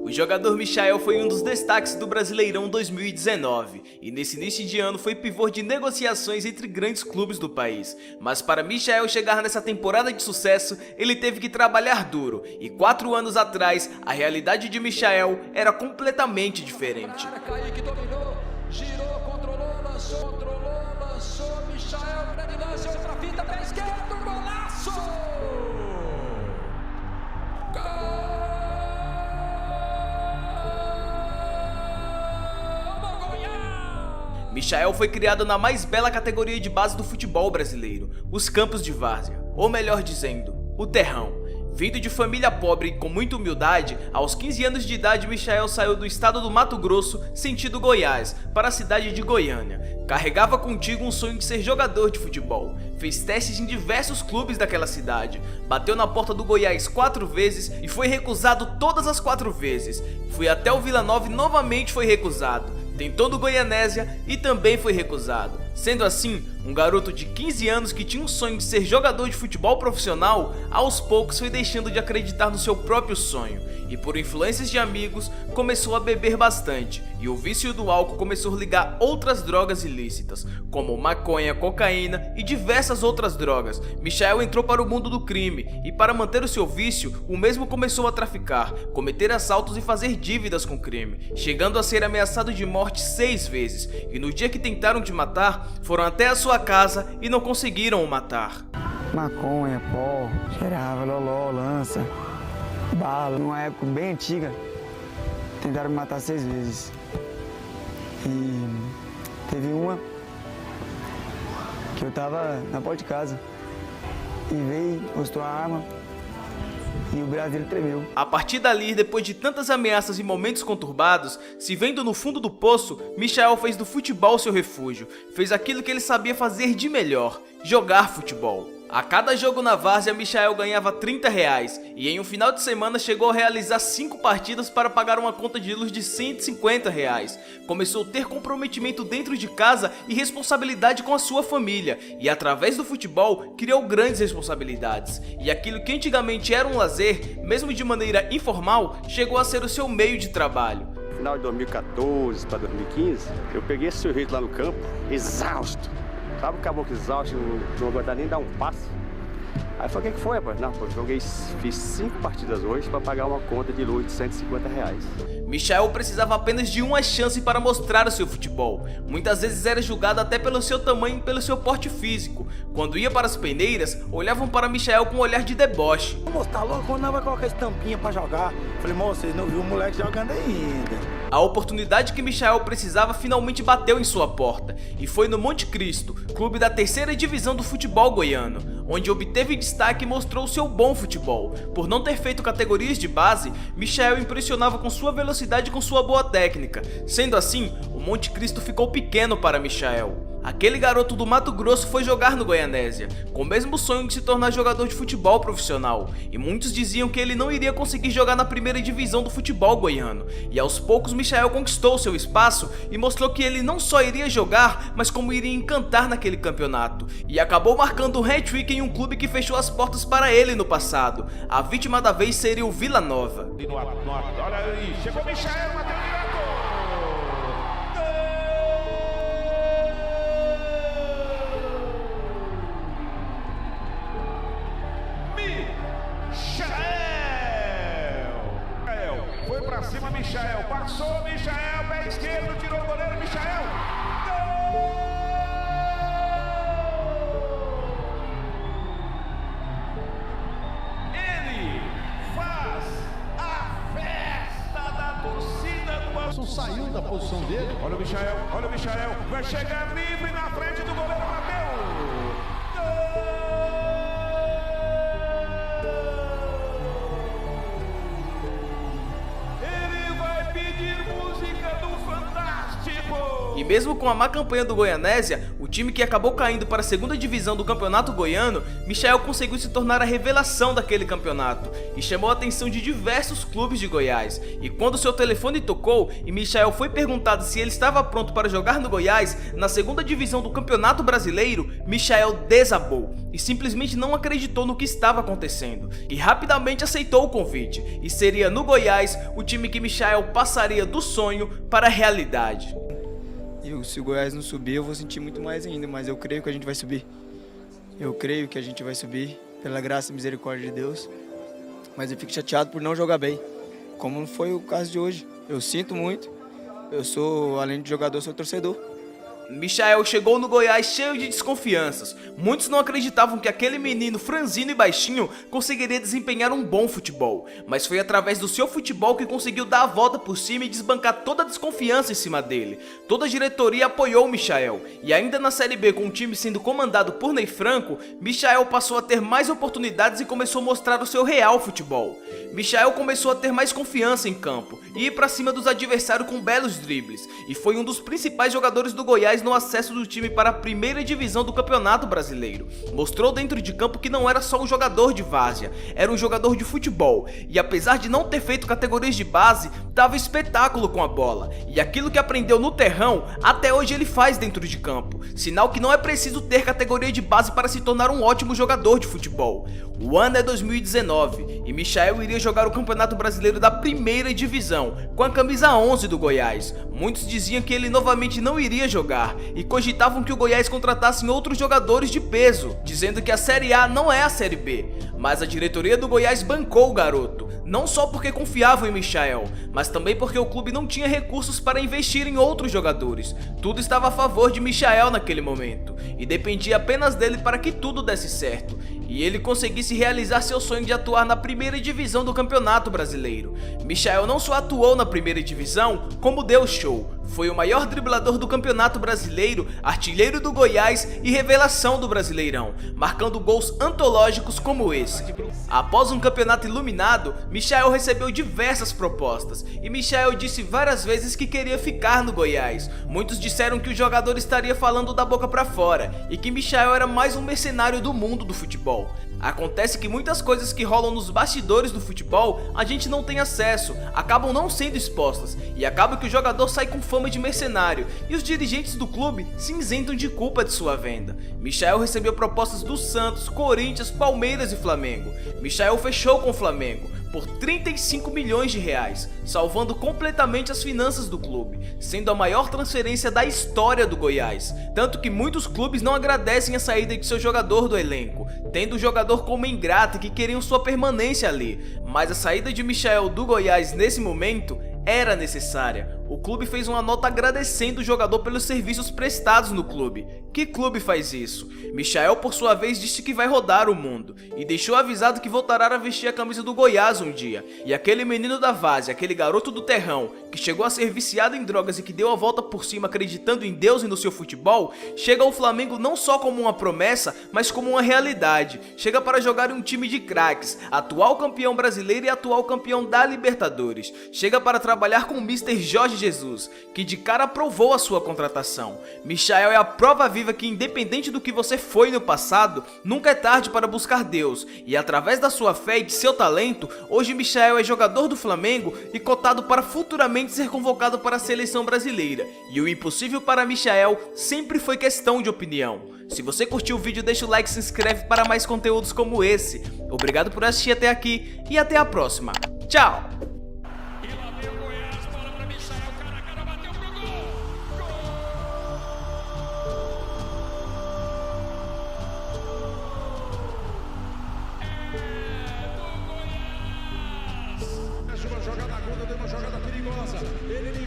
O jogador Michael foi um dos destaques do Brasileirão 2019 e nesse início de ano foi pivô de negociações entre grandes clubes do país. Mas para Michael chegar nessa temporada de sucesso, ele teve que trabalhar duro e 4 anos atrás, a realidade de Michael era completamente diferente. Kaique dominou, girou, controlou, lançou, Michael, grande lance, outra fita, pé esquerdo, golaço! Michael foi criado na mais bela categoria de base do futebol brasileiro, os campos de várzea, ou melhor dizendo, o terrão. Vindo de família pobre e com muita humildade, aos 15 anos de idade Michael saiu do estado do Mato Grosso, sentido Goiás, para a cidade de Goiânia. Carregava contigo um sonho de ser jogador de futebol. Fez testes em diversos clubes daquela cidade. Bateu na porta do Goiás 4 vezes e foi recusado todas as 4 vezes. Foi até o Vila Nova e novamente foi recusado. Tentou no Goianésia e também foi recusado. Sendo assim, um garoto de 15 anos que tinha um sonho de ser jogador de futebol profissional, aos poucos foi deixando de acreditar no seu próprio sonho e por influências de amigos começou a beber bastante e o vício do álcool começou a ligar outras drogas ilícitas, como maconha, cocaína e diversas outras drogas. Michael entrou para o mundo do crime e para manter o seu vício, o mesmo começou a traficar, cometer assaltos e fazer dívidas com crime, chegando a ser ameaçado de morte 6 vezes e no dia que tentaram te matar, foram até a sua casa e não conseguiram o matar. Maconha, pó, cheirava, loló, lança, bala. Numa época bem antiga, tentaram me matar 6 vezes. E teve uma que eu tava na porta de casa e veio, mostrou a arma e o braço dele tremeu. A partir dali, depois de tantas ameaças e momentos conturbados, se vendo no fundo do poço, Michael fez do futebol seu refúgio. Fez aquilo que ele sabia fazer de melhor, jogar futebol. A cada jogo na várzea, Michael ganhava R$30 e em um final de semana chegou a realizar 5 partidas para pagar uma conta de luz de R$150. Começou a ter comprometimento dentro de casa e responsabilidade com a sua família e através do futebol criou grandes responsabilidades. E aquilo que antigamente era um lazer, mesmo de maneira informal, chegou a ser o seu meio de trabalho. No final de 2014 para 2015, eu peguei esse sujeito lá no campo, exausto. Sabe o caboclo exausto, não aguentar nem dar um passo? Aí eu falei, o que foi, rapaz? Não, pô, fiz 5 partidas hoje para pagar uma conta de luz de R$150. Michael precisava apenas de uma chance para mostrar o seu futebol. Muitas vezes era julgado até pelo seu tamanho e pelo seu porte físico. Quando ia para as peneiras, olhavam para Michael com um olhar de deboche. Moço, tá louco? Quando não vai colocar estampinha para jogar? Falei, moço, vocês não viram o moleque jogando ainda. A oportunidade que Michael precisava finalmente bateu em sua porta, e foi no Monte Cristo, clube da 3ª divisão do futebol goiano, onde obteve destaque e mostrou seu bom futebol. Por não ter feito categorias de base, Michael impressionava com sua velocidade e com sua boa técnica. Sendo assim, o Monte Cristo ficou pequeno para Michael. Aquele garoto do Mato Grosso foi jogar no Goianésia, com o mesmo sonho de se tornar jogador de futebol profissional, e muitos diziam que ele não iria conseguir jogar na 1ª divisão do futebol goiano, e aos poucos Michael conquistou seu espaço e mostrou que ele não só iria jogar, mas como iria encantar naquele campeonato, e acabou marcando um hat-trick em um clube que fechou as portas para ele no passado. A vítima da vez seria o Vila Nova. Olha aí, chegou Michael, bateu direto! Foi pra cima Michael, passou Michael, pé esquerdo, tirou o goleiro Michael. Gol! Ele faz a festa da torcida do Vasco. Saiu da posição dele. Olha o Michael, vai chegar livre na frente do goleiro Mateus. E mesmo com a má campanha do Goianésia, o time que acabou caindo para a segunda divisão do campeonato goiano, Michael conseguiu se tornar a revelação daquele campeonato e chamou a atenção de diversos clubes de Goiás. E quando seu telefone tocou e Michael foi perguntado se ele estava pronto para jogar no Goiás, na segunda divisão do campeonato brasileiro, Michael desabou e simplesmente não acreditou no que estava acontecendo e rapidamente aceitou o convite, e seria no Goiás o time que Michael passaria do sonho para a realidade. E se o Goiás não subir, eu vou sentir muito mais ainda, mas eu creio que a gente vai subir. Eu creio que a gente vai subir, pela graça e misericórdia de Deus. Mas eu fico chateado por não jogar bem, como não foi o caso de hoje. Eu sinto muito, eu sou, além de jogador, sou torcedor. Michael chegou no Goiás cheio de desconfianças. Muitos não acreditavam que aquele menino franzino e baixinho conseguiria desempenhar um bom futebol, mas foi através do seu futebol que conseguiu dar a volta por cima e desbancar toda a desconfiança em cima dele. Toda a diretoria apoiou o Michael, e ainda na Série B, com o time sendo comandado por Ney Franco, Michael passou a ter mais oportunidades e começou a mostrar o seu real futebol. Michael começou a ter mais confiança em campo e ir pra cima dos adversários com belos dribles, e foi um dos principais jogadores do Goiás no acesso do time para a primeira divisão do Campeonato Brasileiro. Mostrou dentro de campo que não era só um jogador de várzea, era um jogador de futebol, e apesar de não ter feito categorias de base, dava espetáculo com a bola, e aquilo que aprendeu no terrão, até hoje ele faz dentro de campo, sinal que não é preciso ter categoria de base para se tornar um ótimo jogador de futebol. O ano é 2019, e Michael iria jogar o Campeonato Brasileiro da primeira divisão, com a camisa 11 do Goiás. Muitos diziam que ele novamente não iria jogar, e cogitavam que o Goiás contratasse outros jogadores de peso, dizendo que a Série A não é a Série B. Mas a diretoria do Goiás bancou o garoto, não só porque confiavam em Michael, mas também porque o clube não tinha recursos para investir em outros jogadores. Tudo estava a favor de Michael naquele momento, e dependia apenas dele para que tudo desse certo, e ele conseguisse realizar seu sonho de atuar na primeira divisão do Campeonato Brasileiro. Michael não só atuou na primeira divisão, como deu show. Foi o maior driblador do Campeonato Brasileiro, artilheiro do Goiás e revelação do Brasileirão, marcando gols antológicos como esse. Após um campeonato iluminado, Michael recebeu diversas propostas, e Michael disse várias vezes que queria ficar no Goiás. Muitos disseram que o jogador estaria falando da boca pra fora, e que Michael era mais um mercenário do mundo do futebol. Acontece que muitas coisas que rolam nos bastidores do futebol a gente não tem acesso, acabam não sendo expostas, e acaba que o jogador sai com fama de mercenário, e os dirigentes do clube se isentam de culpa de sua venda. Michael recebeu propostas do Santos, Corinthians, Palmeiras e Flamengo. Michael fechou com o Flamengo por 35 milhões de reais, salvando completamente as finanças do clube, sendo a maior transferência da história do Goiás, tanto que muitos clubes não agradecem a saída de seu jogador do elenco, tendo o jogador como ingrato e que queriam sua permanência ali, mas a saída de Michael do Goiás nesse momento era necessária. O clube fez uma nota agradecendo o jogador pelos serviços prestados no clube. Que clube faz isso? Michael, por sua vez, disse que vai rodar o mundo e deixou avisado que voltará a vestir a camisa do Goiás um dia. E aquele menino da várzea, aquele garoto do terrão, que chegou a ser viciado em drogas e que deu a volta por cima acreditando em Deus e no seu futebol, chega ao Flamengo não só como uma promessa, mas como uma realidade. Chega para jogar em um time de craques, atual campeão brasileiro e atual campeão da Libertadores. Chega para trabalhar com o Mr. Jorge Jesus, que de cara aprovou a sua contratação. Michael é a prova viva que, independente do que você foi no passado, nunca é tarde para buscar Deus, e através da sua fé e de seu talento, hoje Michael é jogador do Flamengo e cotado para futuramente ser convocado para a seleção brasileira. E o impossível para Michael sempre foi questão de opinião. Se você curtiu o vídeo, deixa o like e se inscreve para mais conteúdos como esse. Obrigado por assistir até aqui e até a próxima. Tchau! Uma jogada aguda, deu uma jogada perigosa. Ele